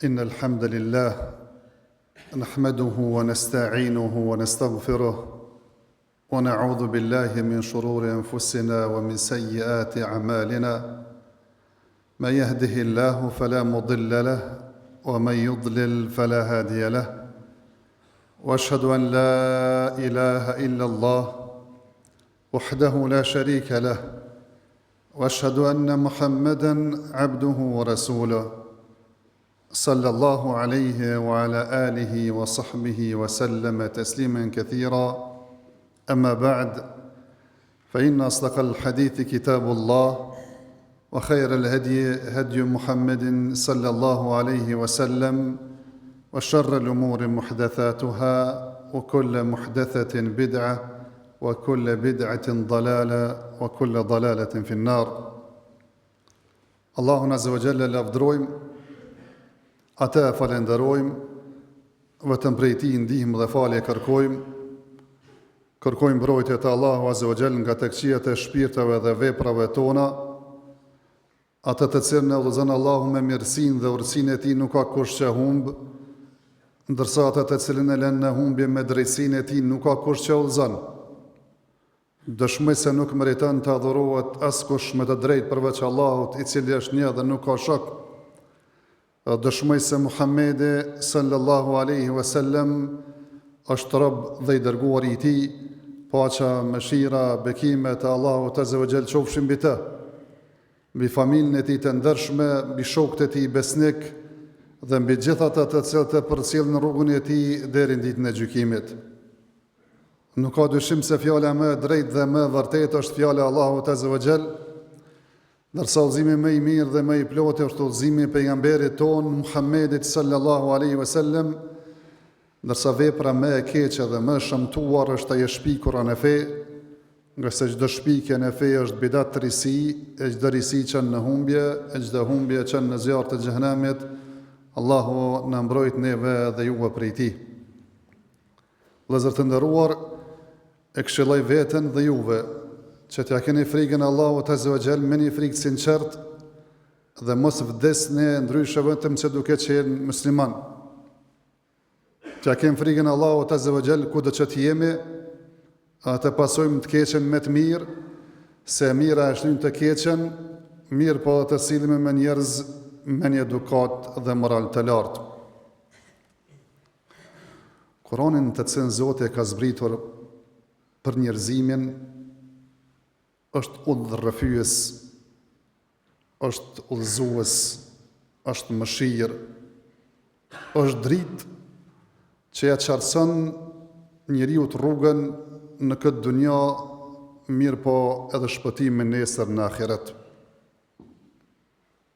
إن الحمد لله نحمده ونستعينه ونستغفره ونعوذ بالله من شرور أنفسنا ومن سيئات أعمالنا من يهده الله فلا مضل له ومن يضلل فلا هادي له وأشهد أن لا إله إلا الله وحده لا شريك له وأشهد أن محمدًا عبده ورسوله صلى الله عليه وعلى آله وصحبه وسلم تسليما كثيرا أما بعد فإن أصدق الحديث كتاب الله وخير الهدي هدي محمد صلى الله عليه وسلم وشر الأمور محدثاتها وكل محدثة بدعة وكل بدعة ضلالة وكل ضلالة في النار. الله عز وجل لافدرويم ata e falenderojmë, vetëm prej tij ndihmë dhe falje kërkojmë mbrojtje të Allahu Azza wa Jall nga tekëqijat e shpirteve dhe veprave tona, atë të cilën e udhëzon Allahu me mirësinë dhe urtësinë e tij nuk ka kush që humb, ndërsa atë të cilën e lën në humbje me drejtsinë e tij nuk ka kush që udhëzon. Dëshmoj se nuk meriton të adhurohet askush me të drejtë përveç Allahut, i cili është një dhe nuk ka shok. Dëshmoj se Muhammedi sallallahu alaihi wasallam është rob dhe i dërguar i tij, paqja, mëshira, bekimet e Allahut Azza wa Jall qofshin mbi të, mbi familjen e tij të ndershme, mbi shokët e tij besnik dhe mbi gjithë ata të cilët e përcjellin rrugën e tij deri në ditën e gjykimit. Nuk ka dyshim se fjala më e drejtë dhe më e vërtetë është fjala e Allahut Azza wa Jall, ndërsa udhëzimi më i mirë dhe më i plotë është udhëzimi i pejgamberit ton Muhammedit sallallahu alaihi wasallam, ndërsa vepra më e keqe dhe më e shëmtuar është ajo shpikura në fe, nga se çdo shpikje në fe është bidat risi, e çdo risi çon në humbje, e çdo humbje çon në zjarr të xhenemit. Allahu na mbrojt neve dhe juve prej tij. Vëllezër të nderuar, e këshilloj veten dhe juve që t'ja keni frikën Allahut Azza wa Jall me një frikë sinqert dhe mos vdesni ndryshe vetëm se duke qenë musliman. T'ja kemi frikën Allahut Azza wa Jall kudo që t'jemi, të pasojmë të keqen me të mirë, se mira e shlyn të keqen, mirë po të sillemi me njerëz me një edukat dhe moral të lartë. Kur'anin të cilën Zoti e ka zbritur për njerëzimin është udhërrëfyes, është udhëzues, është mëshirë, është dritë që ja qartëson njeriu të rrugën në këtë dunja, mirë po edhe shpëtimin nesër në ahiret.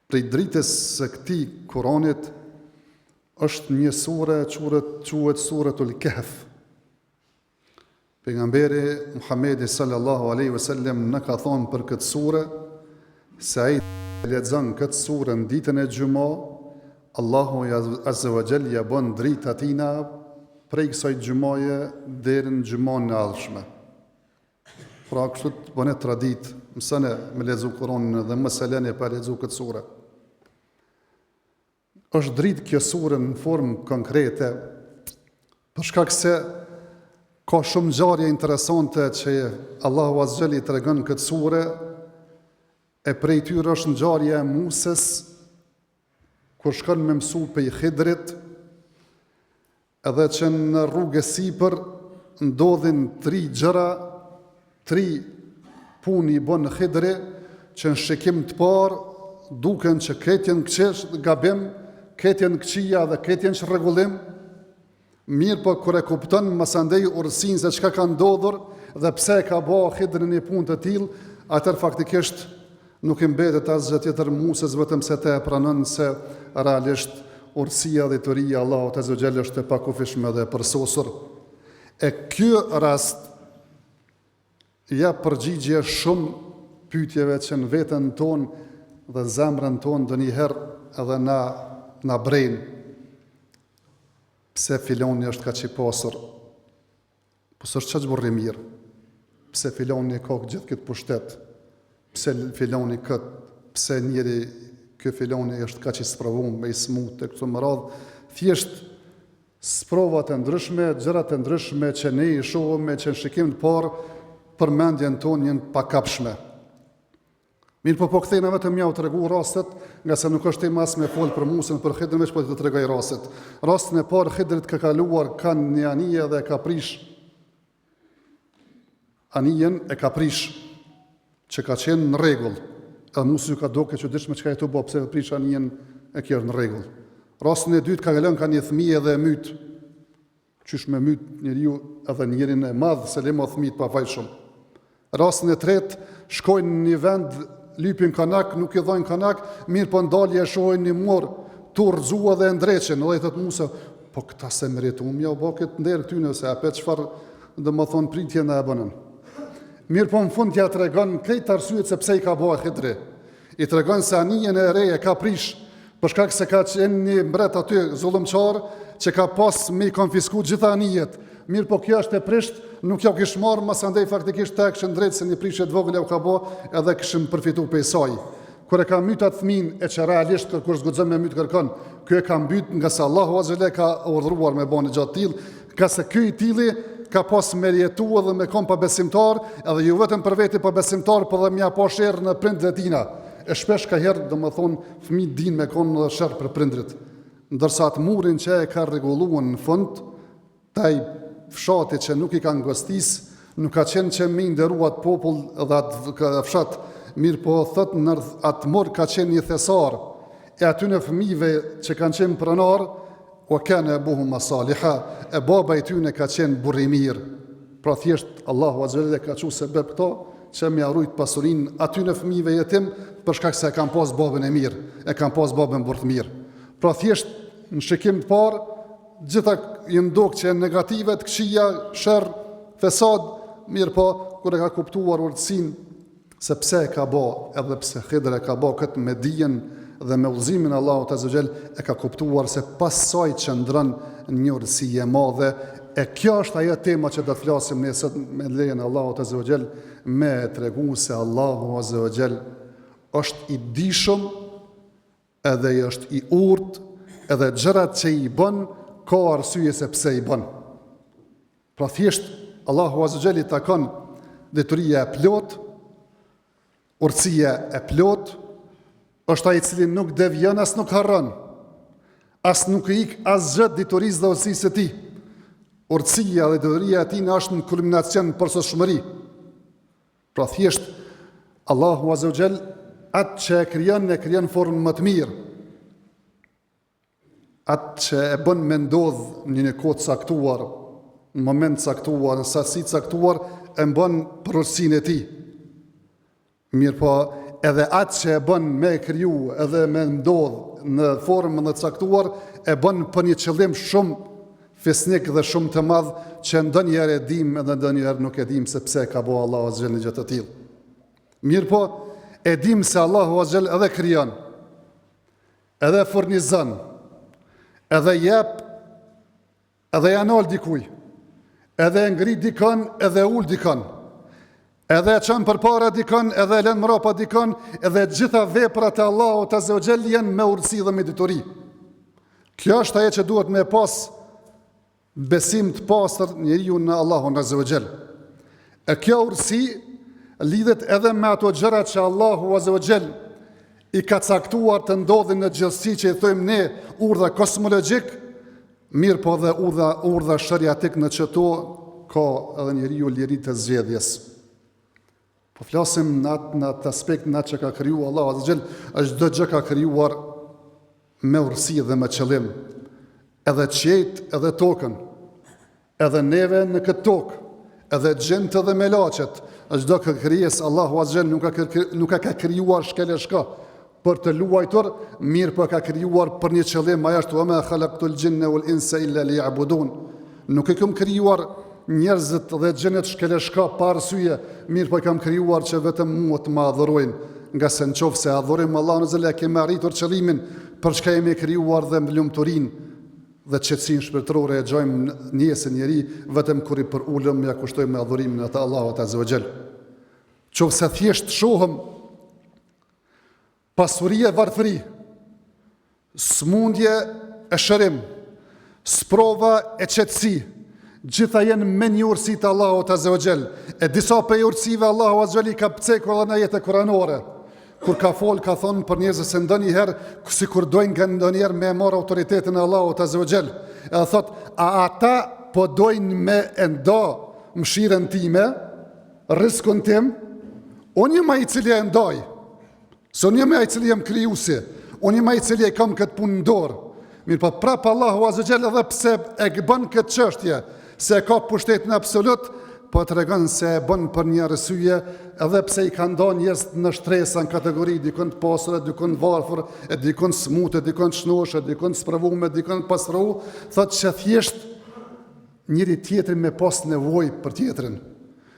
Prej dritës së këtij Kuranit është një sure quhet Suratul Kahf. Pejgamberi Muhammedi sallallahu alaihi wasallam në ka thonë për këtë sure se ai lexon këtë sure në ditën e xumë, Allahu Azza wa Jall ja bën dritë atina prej kësaj xumaje deri në xumën e ardhshme. Pra kështu të bëhet tradit, mësone me lexu Kur'anin dhe mos e lëni pa lexu këtë sure. Është dritë kjo sure në formë konkrete, për shkak se ka shumë ngjarje interesante që Allahu Azza wa Jall i tregon këtë sure, e prej tyre është ngjarja e Musës, kur shkon me mësu pej Khidrit, edhe që në rrugë sipër ndodhin 3 gjëra, 3 punë i bën Khidri, që në shikim të parë duken që këtë janë gabim, këtë janë këqija dhe këtë janë rregullim. Mirë po kur e kupton masandej urësinë se çka ka ndodhur dhe pse e ka bërë Khidri një punë të tillë, atëherë faktikisht nuk i mbetet asgjë tjetër Musës vetëm se të e pranon se realisht urësia dhe turia Allahut Azza wa Jall është e pakufishme dhe e përsosur. E ky rast ja përgjigje shumë pyetjeve që në veten tonë dhe zemrën tonë ndonjëherë edhe na brejnë. Pse filoni është kaq i pasur? Po s'është çaj burri mirë. Pse filoni ka gjithë këtë pushtet? Pse filoni kët? Pse njëri ky filoni është kaq i sprovuar me smut e kështu me radhë, thjesht sprova të ndryshme, gjëra të ndryshme që ne i shohim që në shikim të parë për mendjen tonë janë pakapshme. Mirë po kthejna vetëm ja u tregu rastet, nga se nuk është tema as me fol për Musën, për Khidrin, veç po të tregoj rastet. Rastin e parë, Khidrit ka kaluar kanë një anije dhe ka prish. Anijen e ka prish, që ka qenë në rregull. Edhe Musa ju ka duke çuditshme çka e tu bë, pse prish anijen e kjo është në rregull. Rastin e dytë ka lënë ka një fëmijë dhe e myt. Qysh me myt njeriu edhe njerin e madh se le mo fëmijët pa fajshëm. Rastin e tretë, shkojnë në një vend, lypin kanak, nuk i dhojnë kanak, mirë po ndalje e shohin një mor, tu rëzua dhe ndreqen, edhe i thëtë Musa, po këta se meritum, ja u bo këtë nderë këtyne, se apet qëfar dhe më thonë pritje në e bënën. Mirë po në fund tja të regon krejt arsyet se pse i ka bëha Khidri. I të regon se anijen e reje ka prish, përshkak se ka qenë një mbret aty zullumqar, që ka pas me i konfisku gjitha anijet. Mirë po kjo është e prisht, nuk ja u kish marrë, mas andej faktikisht ta këshën drejtë se një prishet vogël ja u ka bo, edhe këshën përfitu për saj. Kër e ka mytat fëmin, e që realisht kur zgudzëm me mytë kërkon, kjo e ka mbyt nga se Allahu Azhele ka urdhruar me bani gjatë til, ka se kjo i tili ka pas me rjetu edhe me kom për besimtar, edhe ju vetëm për veti për besimtar, për dhe mja po shërë në prindë dhe tina. E shpesh ka herë, dhe më thonë, fëmi din me konë dhe shërë për prindrit. Ndërsa atë murin që e ka reguluan në fund, taj fshati që nuk i kanë gostis, nuk ka qenë që me nderuat popull dhe atë fshat, mirë po thot në atë mur ka qenë një thesar, e aty në fëmive që kanë qenë pranar, o kene e buhum asaliha, e baba i tyne ka qenë burri mirë. Pra thjesht, Allahu Azhele ka që se beb këto, që me arrujt pasurin aty në fëmive jetim, përshkak se e kanë pas babën e mirë, e kanë pas babën burth mirë. Pra thjesht, në shikim të parë, gjitha i ndokë që e negativet, këqia, shërë, fesad, mirë po, kër e ka kuptuar urtësin, se pse e ka bo, edhe pse Khidri e ka bo këtë me dijen dhe me udhëzimin Allahut Azhajal, e ka kuptuar se pas saj që ndrën një urtësi e madhe, e kjo është ajo tema që do të flasim ne sot me lejen e Allahut Azhajal, me tregu se Allahu Azhajal është i dishëm, edhe i është i urtë, edhe gjërat që i bën, ka arsye se pse i bën. Pra thjesht, Allahu Azhajal i takon detyria e plot, urtësia e plot, është ai i cili nuk devjon as nuk harron, as nuk i ik as gjë detyrisë dhe urtësisë së tij. Urtësia dhe detyria e tij është në kulminacion përsosshmëri. Pra thjesht, Allahu Azhajal atë që e krijon formë më të mirë. Atë që e bën me ndodh një kohë caktuar, në moment caktuar, në sasi caktuar, e bën për urtësinë e tij. Mirë po, edhe atë që e bën me kriju, edhe me ndodh në formën e caktuar, e bën për një qëllim shumë fisnik dhe shumë të madh, që ndonjëherë e dim edhe ndonjëherë nuk e dim se pse ka bëu Allahu Azhajal në gjë të tillë. Mirë po, e dim se Allahu Azhajal edhe krijon, edhe furnizon, edhe jep, edhe janol dikuj, edhe ngrit dikon, edhe ul dikon, edhe çon përpara dikon, edhe lën mrapa dikon, edhe gjitha veprat e Allahut Azhajal janë me urtësi dhe me dituri. Kjo është ajo që duhet me pas besim të pastër njeriu në Allahun Azhajal. E kjo urtësi lidhet edhe me ato gjëra që Allahu Azhajal i ka caktuar të ndodhin në gjithësi, që i thojmë ne urdha kosmologjik, mirë po dhe urdha shariatik, në qëto ka edhe njeriu liri të zgjedhjes. Po flasim në atë aspekt, në atë që ka kriju Allahu Azhajal, është çdo gjë ka krijuar me urtësi dhe me qëllim. Edhe qiejt, edhe tokën, edhe neve në këtë tokë, edhe gjinët dhe melaçet, çdo krijesë Allahu Azhajal nuk ka krijuar shkeleshka për të luajtur, mirë po ka krijuar për një qëllim, ajo është وَمَا خَلَقْتُ الْجِنَّ وَالْإِنسَ إِلَّا لِيَعْبُدُونَ. Nuk e kam krijuar njerëzit dhe xhenet shkeleshka pa arsye, mirë po kam krijuar që vetëm mua të më adhurojnë, nga se nëse adhurojmë Allahun Azhajal, kemi arritur qëllimin për çka jemi krijuar dhe lumturinë dhe qetësinë shpirtërore e gjojmë njësën njeri vetëm kur i për ulëm ja kushtojmë me adhurimin atë Allahut Azhajal. Nëse thjesht shohëm pasuri e varfëri, smundje e shërim, sprova e qetësi, gjitha jenë me një urësi të Allahut Azza wa Jall. E disa për urësive Allahu Azza wa Jall ka pëcekur edhe në jetë kuranore. Kur ka folë, ka thonë për njerëzve se ndonjëherë, si kur dojnë nga ndonjëherë me marrë autoritetin e Allahut Azza wa Jall. Edhe thot, a ata po dojnë me enda mëshirën time, riskun tim, unë jam ai i cili e ndaj. Se unë jam ai i cili jam krijuesi, unë jam ai i cili e kam këtë punë në dorë. Mirë po prapë Allahu Azza wa Jall edhe pse e bën këtë çështje, se ka pushtetin absolut, po të regon se e bën për një arsye, edhe pse i ka ndonë njerëz në shtresa, në kategori, dikon të pasur, dikon të varfër, dikon të smutë, dikon të shnosh, dikon të sprovuar, dikon të pastrohu, thotë që thjesht njëri tjetrin me pas nevojë për tjetrin.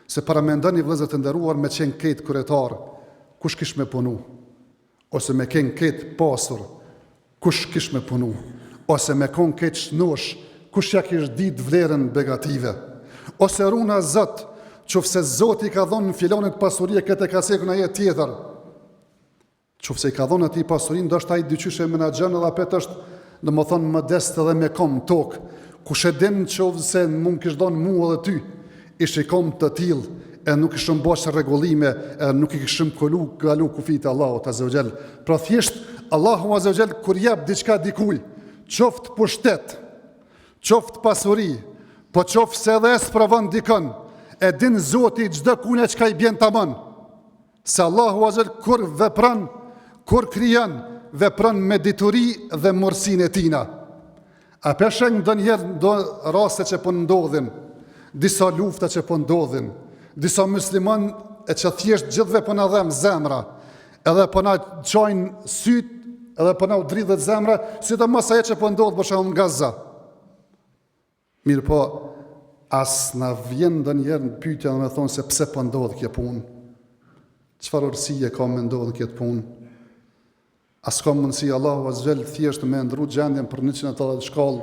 Se para me ndoni vëllezër të nderuar me qenë këtë kryetar, kush kish me punu? Ose me qenë këtë pasur, kush kish me punu? Ose me kon këtë shnosh, kush ja kish ditë vlerën negative? Ose runa Zot, qofse Zoti ka dhonë në filonit pasurie, këtë e ka seku në jetë tjetër. Qofse i ka dhonë ati pasurin, ndoshta ai dyqyshe menaxhon edhe apet është, domethënë modest edhe me kom tokë. Kush e din qofse mund kish dhonë mua edhe ty, ish i kom të tillë, e nuk ishëm bosh rregullime, e nuk i kishëm kalu kufit e Allahut Azza wa Jall. Pra thjesht Allahu Azza wa Jall kur jep diçka dikujt, qoftë pushtet, qoftë pasuri, po qoftë se edhe e sprovon dikon, e din Zoti çdo kune çka i bjen tamam. Se Allahu Azza wa Jall kur vepron, kur krijon, vepron me dituri dhe morsinë e tina. A peshën ndonjëherë do raste që po ndodhin, disa lufta që po ndodhin, disa musliman e që thjesht gjithve po na dhem zemra, edhe po na çojnë syt, edhe po na u dridhet zemra, sidomos ajo që po ndodh për shembull në Gaza. Mirë po, as na vjen ndonjëherë në pyetje dhe me thonë se pse po ndodh kjo punë. Çfarë urësie ka me ndodh këtë punë? As ka mundësi Allahu Azza wa Jall thjesht me ndru gjendjen për 180 shkallë,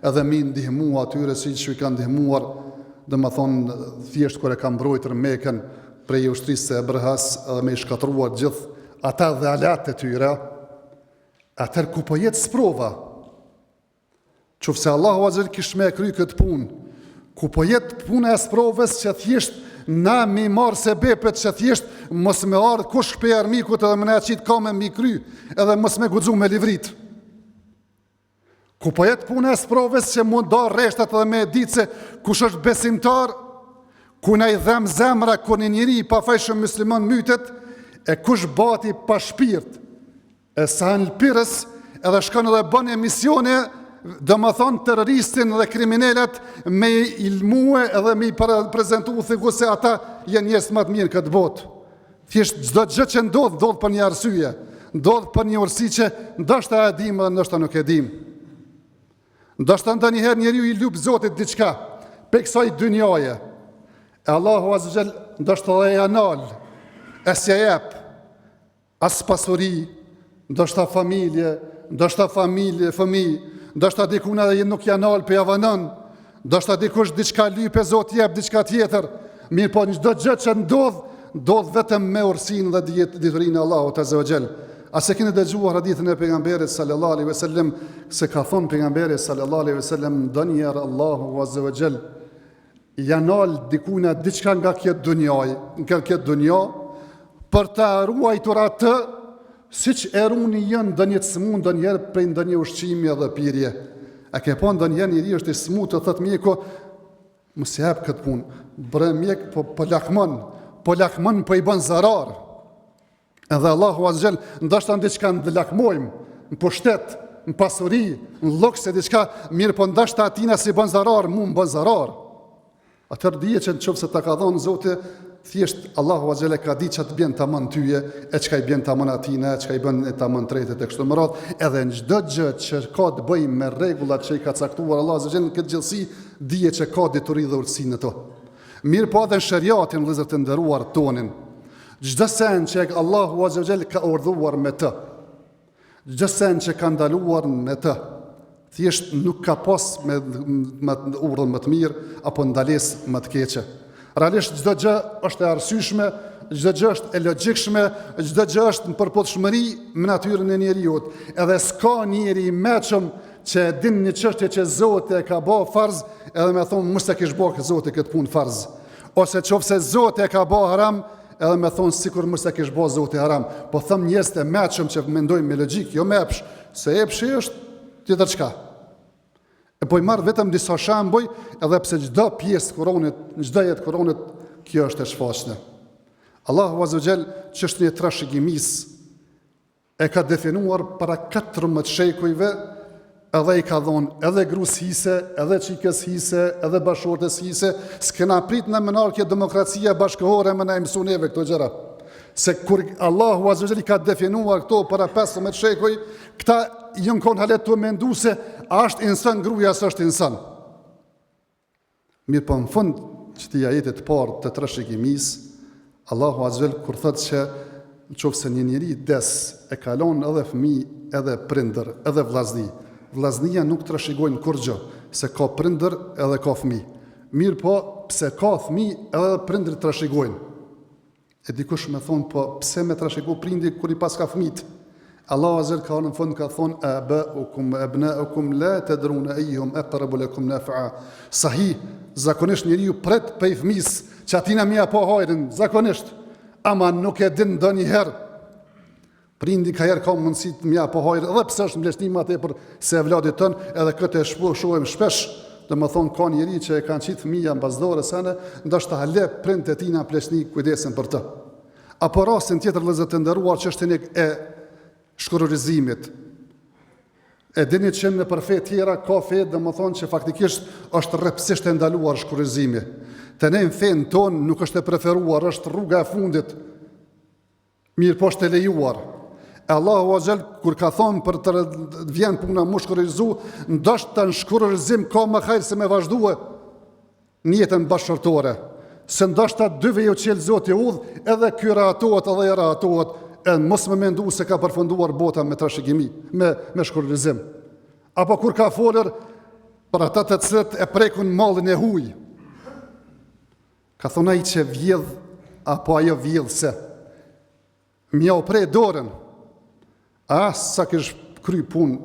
edhe mi ndihmu atyre si që i kanë ndihmuar, dhe më thonë thjesht kër e kam mbrojtër Mekën prej ushtrisë e Ebrehas, edhe me i shkatruar gjithë ata dhe alat e tyre, atër ku po jetë sprova, qofse Allahu Azza wa Jall kish me kry këtë punë, ku po jetë punë e sprovës që thjesht na mi marë se bepet që thjesht mos me ardhë kush për armikut edhe më ne qitë ka me mi kry edhe mos me gudzu me livrit. Ku po jetë punë e sprovës që mund da reshtat edhe me ditë se kush është besimtar, ku na i dhem zemra, ku një njëri pa fajshëm musliman mytet, e kush bati pa shpirt, e sa në lpirës edhe shkon edhe bën emisione, do më thonë terroristin dhe kriminalet me ilmue edhe me i prezentu thiku se ata jenë njerëz më të mirë këtë botë. Thjesht çdo gjë që ndodh për një arsye, ndodh për një urësi që ndoshta e dim dhe ndoshta nuk e dim. Ndoshta ndonjëherë njeriu i lup Zotit diçka, pe kësaj dynjaje. E Allahu Azza wa Jall ndoshta dhe e anal, e s'ja jep as pasuri, ndoshta familje, fëmijë, ndoshta dikuna dhe nuk janë alë për javanon, ndoshta dikush diçka lype, Zoti jep diçka tjetër, mirë po çdo gjë që ndodh vetëm me ursinë dhe diturinë e Allahut Azza wa Jall. A se keni dëgjuar hadithin e pejgamberit sallallahu alaihi wasallam, se ka thonë pejgamberi sallallahu alaihi wasallam, ndonjëherë Allahu Azza wa Jall janë alë dikuna diçka nga këtë dunjë, për ta ruajtur atë, si që eruni jënë ndonjë të smut ndonjëherë prej ndonjë ushqimi edhe pirje. A ke po ndonjëherë njëri është i smut të thëtë mjeko, mos e hap këtë punë, bre mjek po lakmon, po i bën zarar. Edhe Allahu Azza wa Jall ndoshta diçka ndlakmojmë, në pushtet, në pasuri, në lukse diçka, mirë po ndoshta atina si bën zarar, mu më bën zarar. Atër dije që nëse ta ka dhënë Zoti, thjesht Allahu Azza wa Jall ka ditë që të bjen tamam tyje, e çka i bjen tamam atina, çka i bën tamam tretet e kështu me radhë, edhe në çdo gjë që ka të bëjë me rregullat që i ka caktuar Allahu Azza wa Jall në këtë gjësi, dije që ka deturi dhe urtësi në to. Mirë po edhe në shariatin vëllezër të nderuar tonin, çdo sen që Allahu Azza wa Jall ka urdhëruar me të, çdo sen që ka ndaluar me të, thjesht nuk ka pas me urdhën më të mirë apo ndalesë më të keqe. Realisht çdo gjë është e arsyeshme, çdo gjë është e logjikshme, çdo gjë është në përputhshmëri me natyrën e njeriut. Edhe s'ka njeri i mëshëm që e din një çështje që Zoti e ka bë farz, edhe me thonë mos e kish bë Zoti këtë punë farz. Ose qofse Zoti e ka bë haram, edhe me thonë sikur mos e kish bë Zoti haram. Po them njerëz të mëshëm që mendojnë me logjik, jo me epsh, se epshi është tjetër çka. E po i marr vetëm disa shembuj, edhe pse çdo pjesë Kuranit, çdo jetë Kuranit, kjo është e shfaqshme. Allahu Azza wa Jall çështën e trashëgimisë e ka definuar para 14 shekujve, edhe i ka dhonë edhe grus hise, edhe qikës hise, edhe bashortës hise, s'kena prit në menarkje demokracia bashkëhore me në imsu neve këto gjëra. Se kur Allahu Azza wa Jall i ka definuar këto para 15 shekuj, këta jënë konë halet të mendu se a është insan gruja, së është insan. Mirë po në fund që të ajetit parë të trashëgimisë, Allahu Azza wa Jall kur thëtë që në qofë se një njeri des e kalon edhe fëmijë, edhe prindër, edhe vllazni. Vllaznia nuk trashëgojnë kur gjë, se ka prindër edhe ka fëmijë. Mirë po, pse ka fëmijë edhe prindër trashëgojnë. E dikush me thonë, po pse me trashëgu prindi kur i pas ka fëmijët? Allahu Azza wa Jall ka në fund ka thonë, abaukum abnaukum la tadruna ayyuhum aqrabu lakum naf'a. Sahih, zakonisht njeriu pret prej fëmijës që atina mia po hajrin, zakonisht, ama nuk e din ndonjëherë. Prindi ka herë ka mundësi të mja po hajrë, edhe pse është mbledhnim atë për se e vladit tënë, edhe këtë e shohim shpesh, dhe më thonë ka njeri që e kanë qitë fëmija mbazdore sene, ndoshta hale prind e tina plesni kujdesin për të. Apo rastin tjetër vëllezër të nderuar që është e shkurrizimit. E dini që në për fe tjera ka fe dhe më thonë që faktikisht është rrepsisht e ndaluar shkurrizimi. Të ne në fen tonë nuk është e preferuar, është rruga e fundit, mirë po është e lejuar. Allahu Azza wa Jall kur ka thonë për të vjen puna mu shkurrizu, ndoshta në shkurrizim ka më hajër se me vazhdue në jetën bashkëshortore. Se ndoshta dyve ju qelë Zoti udhë, edhe ky rahatohet edhe ai rahatohet, e mos më mendu se ka përfunduar bota me trashëgimi, me shkurrizim. Apo kur ka folër për ata të cilët e prekun mallin e huaj. Ka thonë ai që vjedh apo ajo vjedhse. Mja u prej dorën, sa kish kry pun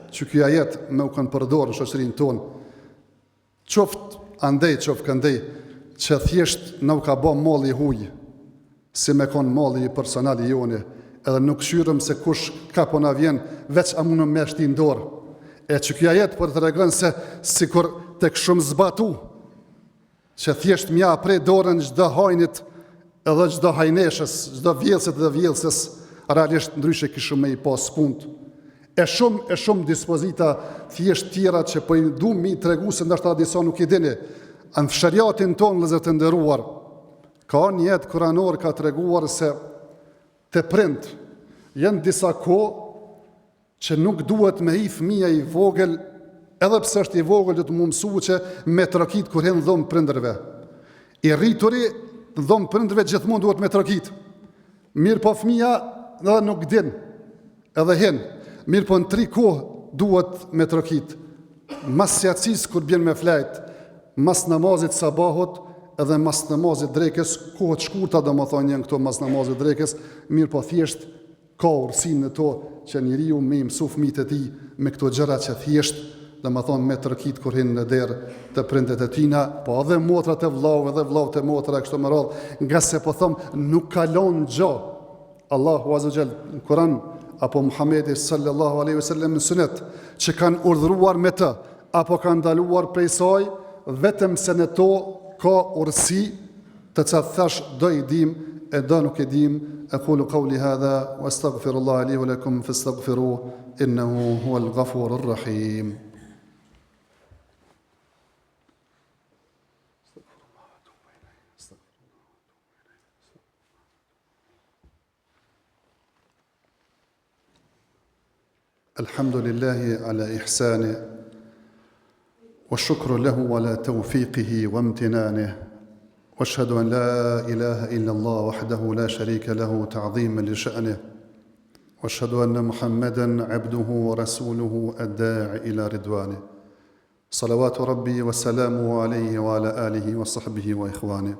që kjo ajet me u kanë përdorë në shoqërinë tonë, qoftë andej, qoftë këndej, që thjesht në u ka bo malli huj, si me konë malli personali joni, edhe nuk shyrëm se kush ka po na vjen, veç a munëm me shti në dorë. E që kjo ajet për të regën se si kur tek shumë zbatu, që thjesht mja prej dorën gjdo hajnit, edhe gjdo hajneshës, gjdo vjelësit dhe vjelësës, realisht ndryshe kishëm me i pas punt. E shumë dispozita thjesht tjera që po i du mi të regu se ndashta disa nuk i dini. Në fshariatin tonë vëllezër të nderuar, ka një jetë kuranor ka të reguar se të prind, jenë disa ko që nuk duhet me i fëmija i vogël, edhe pse është i vogël dhe të më mësu që me trakit kur hen dhomë prindërve. I rrituri dhomë prindërve gjithmonë duhet me trakit. Mirë po fëmija edhe nuk din, edhe hen. Mirë po në 3 kohë duhet me trakit. Mas sjacis kur bjen me flajt, mas namazit sabahut, edhe mas namazit drekës, kohët shkurta do më thonë njën këto mas namazit drekës, mirë po thjesht ka ursin në to që njeriu me mësu fëmijët e tij me këto gjëra që thjesht dhe më thonë me tërkit kur hinë në derë të prindet e tina, po edhe motrat e vllau edhe vllaut e motra kështu me radhë, nga se po thëmë nuk kalon gjë. Allahu Azza wa Jall në Kur'an apo Muhamedi sallallahu alaihi wasallam në sunet që kanë urdhëruar me të apo kanë ndaluar prej saj, vetëm se në to ka urësi të cilat thash do i dim e do nuk e dim. Aqulu qawli hadha wa astaghfirullah li wa lakum fastaghfiruhu innahu huwal ghafurur rahim. الحمد لله على إحسانه والشكر له على توفيقه وامتنانه واشهد أن لا إله إلا الله وحده لا شريك له تعظيما لشأنه واشهد أن محمدا عبده ورسوله الداعي إلى رضوانه صلوات ربي وسلامه عليه وعلى آله وصحبه وإخوانه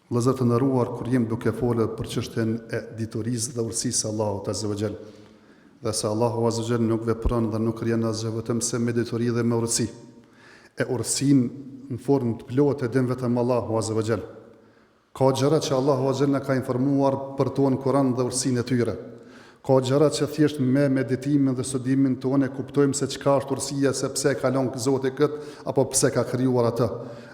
Vëllezër të nderuar, kur jem duke folur për çështjen e diturisë dhe urtësisë së Allahut Azza wa Jall, dhe se Allahu Azza wa Jall nuk vepron dhe nuk krijon asgjë vetëm se me dituri dhe me urtësi. E urtësinë në formë të plotë e din vetëm Allahu Azza wa Jall. Ka gjëra që Allahu Azza wa Jall na ka informuar për to në Kur'an dhe urtësinë e tyre. Ka gjëra që thjesht me meditimin dhe studimin tonë e kuptojmë se çka është urtësia, se pse ka lënë Zoti kët apo pse ka krijuar atë.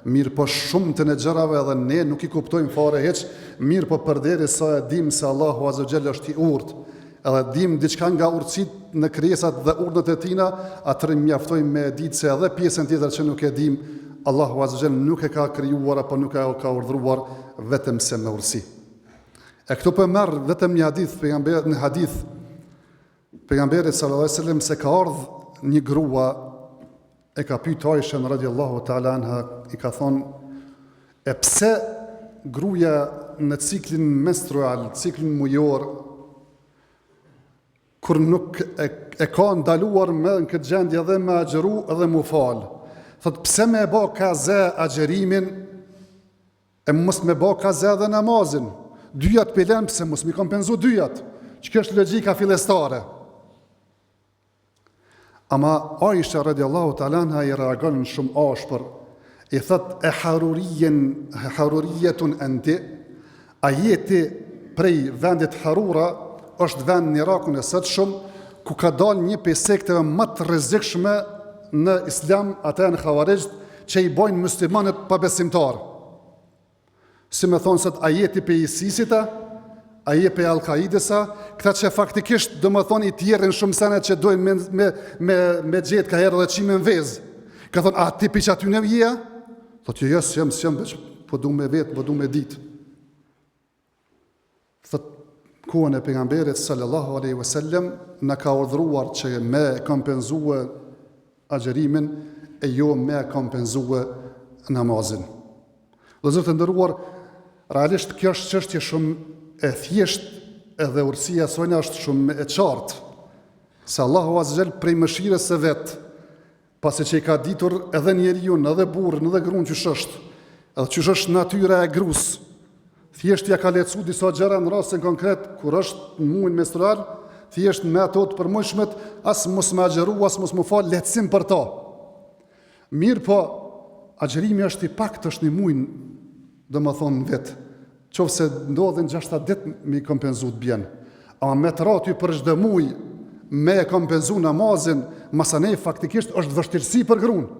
Mirë po shumtën e gjërave edhe ne nuk i kuptojmë fare hiç, mirë po përderisa e dim se Allahu Azza wa Jall është i urtë, edhe dim diçka nga urtësitë në krijesat dhe urdhët e tina, atëherë mjaftojmë me ditë se edhe pjesën tjetër që nuk e dim, Allahu Azza wa Jall nuk e ka krijuar apo nuk e ka urdhëruar vetëm se me urtësi. E këtu për merr vetëm një hadith pejgamberit sallallahu alaihi wasallam se ka ardhur një grua e ka pyet Aishën radhiyallahu ta'ala anha, i ka thonë, e pse gruaja në ciklin menstrual, ciklin mujor, kur nuk e ka ndaluar me në këtë gjendje dhe me agjëru edhe mu fal. Thot, pse me bë kaze agjërimin e mos me bë kaze dhe namazin? Dyjat pëlem, pse mos mi kompenzu dyjat? Që kjo është logjika fillestare. Ama Aisha radiallahu ta'ala anha i reagon shumë ashpër, i thot, e harurijetun enti, a jeti prej vendit Harura, është vend në Irakun e sotshëm, ku ka dal një prej sekteve më të rrezikshme në Islam, ata në Khawarizd, që i bojnë muslimanët pabesimtar. Si me thonë sot, a jeti pe ISIS-ita, a je pe Al-Qaidesa, këta që faktikisht do më thonë i tjerën shumë sene që dojnë me gjetë ka herë dhe qime në vezë. Ka thonë, a ti pi që aty në vjeja? Thotë, jo, s'jam, po du me vetë, po du me ditë. Thotë, kohën e pejgamberit sallallahu alaihi wasallam na ka urdhëruar që me kompenzue agjërimin e jo me kompenzue namazin. Vëllezër të nderuar, realisht kjo është çështje shumë e thjeshtë edhe urtësia e saj është shumë e qartë. Se Allahu Azza wa Jall prej mëshirës së vet, pasi që i ka ditur edhe njeriu, edhe burrin, edhe gruan çysh është, edhe çysh është natyra e gruas. Thjesht ja ka lecu disa gjëra në rastin konkret, kur është në muajin menstrual, thjesht me ato të përmojshmet, as mos me agjëru, as mos më fal, lehtësim për ta. Mirë po, agjërimi është i pakt, është një muaj, do më thonë vetë, qoftë se ndodhin 6 ditë me i kompenzu të bjenë. A me të raty për çdo muaj me e kompenzu namazin, masanej faktikisht është vështirësi për gruan.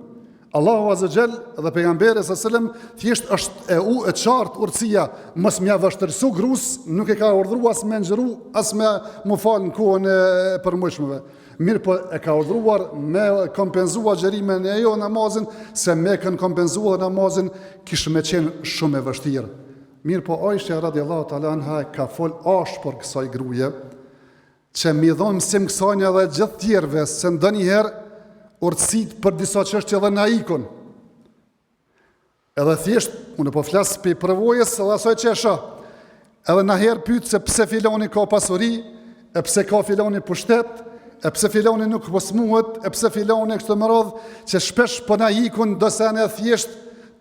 Allahu Azza wa Jall dhe pejgamberi sallallahu alaihi wasallam thjesht është e qartë urtësia, mos m'ia vështirësu gruas, nuk e ka urdhëruar as me ngjëru, as me mu fal në kohën e përmojshmeve. Mirë po e ka urdhëruar me kompenzua agjërimin e jo namazin, se me kanë kompenzuar namazin kishte me qenë shumë e vështirë. Mirë po Aisha radiallahu ta'ala anha ka fol ashpër kësaj gruaje, që mi dhonë mësim kësajnë edhe gjithë tjerëve, se ndonjëherë urtësit për disa çështje edhe na ikon. Edhe thjesht, unë po flas për përvojës edhe asaj që e shoh. Edhe na herë pyet se pse filoni ka pasuri, e pse ka filoni pushtet, e pse filoni nuk po smuhet, e pse filoni kështu më radh, që shpesh po na ikon do se ne thjesht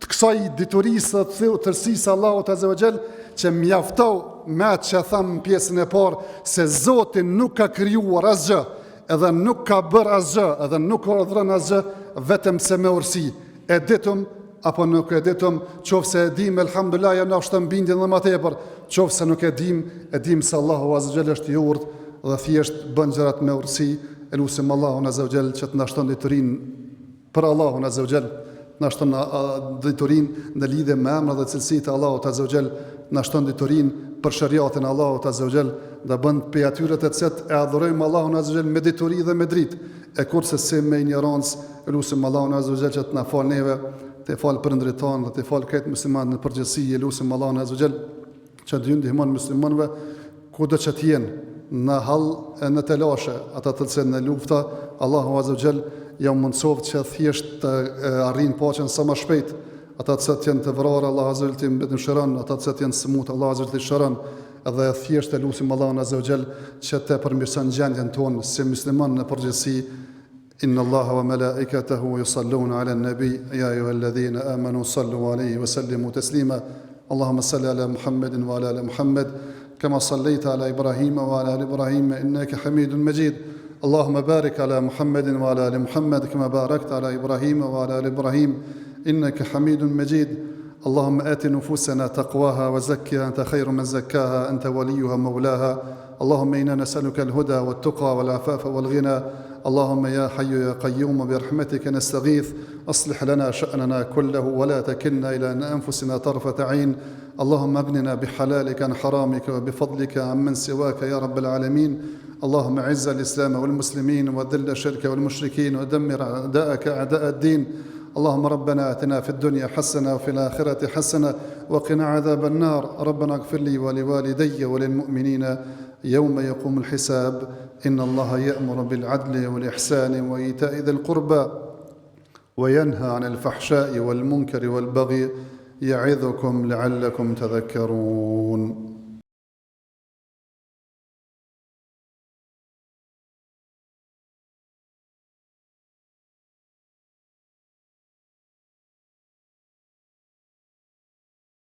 të kësaj diturisë të tërësisë Allahut Azza wa Jall, që mjaftau me atë që tham në pjesën e parë, se Zoti nuk ka krijuar asgjë, edhe nuk ka bërë asgjë, edhe nuk ka urdhëruar asgjë, vetëm se me urtësi. E ditëm apo nuk e ditëm, qofse e dim, elhamdulillah, ja na shton bindjen dhe më tepër, qofse nuk e dim se Allahu Azza wa Jall është i urtë dhe thjesht bën gjërat me urtësi. Elusim Allahun Azza wa Jall që të na shton diturinë për Allahun Azza wa Jall, na shton diturinë në lidhje me emrat dhe cilësitë e Allahut Azza wa Jall, na shton diturinë për shariatin e Allahut Azza wa Jall, dhe bën pe atyre të cilët e adhurojmë Allahun Azza wa Jall me dituri dhe me dritë, e kurse si me ignorancë. Elusim Allahun Azza wa Jall që të na fal neve, të fal prindrit tanë dhe të fal këtë muslimanë në përgjithësi. Elusim Allahun Azza wa Jall që të ndihmon muslimanëve kudo që të jenë, në hall e në telashe, ata të cilët në lufta, Allahu Azza wa Jall ja mundsoft që thjesht të arrin paqen sa më shpejt. Ata të cilët janë të vrarë, Allah Azza wa Jall të mbështeron, ata të cilët janë smut, Allah Azza wa Jall të shëron. Edhe thjesht e lutim Allahun Azza wa Jall që të përmirëson gjendjen tonë si musliman në përgjithësi. Inna Allaha wa malaikatahu yusalluna ala an-nabi ya ayyuhalladhina amanu sallu alayhi wa sallimu taslima. اللهم صل على محمد وعلى آل محمد كما صليت على إبراهيم وعلى آل إبراهيم إنك حميد مجيد. اللهم بارك على محمد وعلى آل محمد كما باركت على إبراهيم وعلى آل إبراهيم إنك حميد مجيد. اللهم آت نفوسنا تقواها وزكها أنت خير من زكاها أنت وليها مولاها. اللهم إنا نسألك الهدى والتقى والعفاف والغنى. اللهم يا حي يا قيوم برحمتك نستغيث أصلح لنا شأننا كله ولا تكلنا إلى أنفسنا طرفة عين. اللهم أغننا بحلالك عن حرامك وبفضلك عمن سواك يا رب العالمين. اللهم أعز الإسلام والمسلمين وذل الشرك والمشركين ودمر أعداءك أعداء الدين. اللهم ربنا آتنا في الدنيا حسنة وفي الآخرة حسنة وقنا عذاب النار. ربنا اغفر لي ولوالدي وللمؤمنين يوم يقوم الحساب. إن الله يأمر بالعدل والإحسان وإيتاء ذي القربى وينهى عن الفحشاء والمنكر والبغي يعظكم لعلكم تذكرون.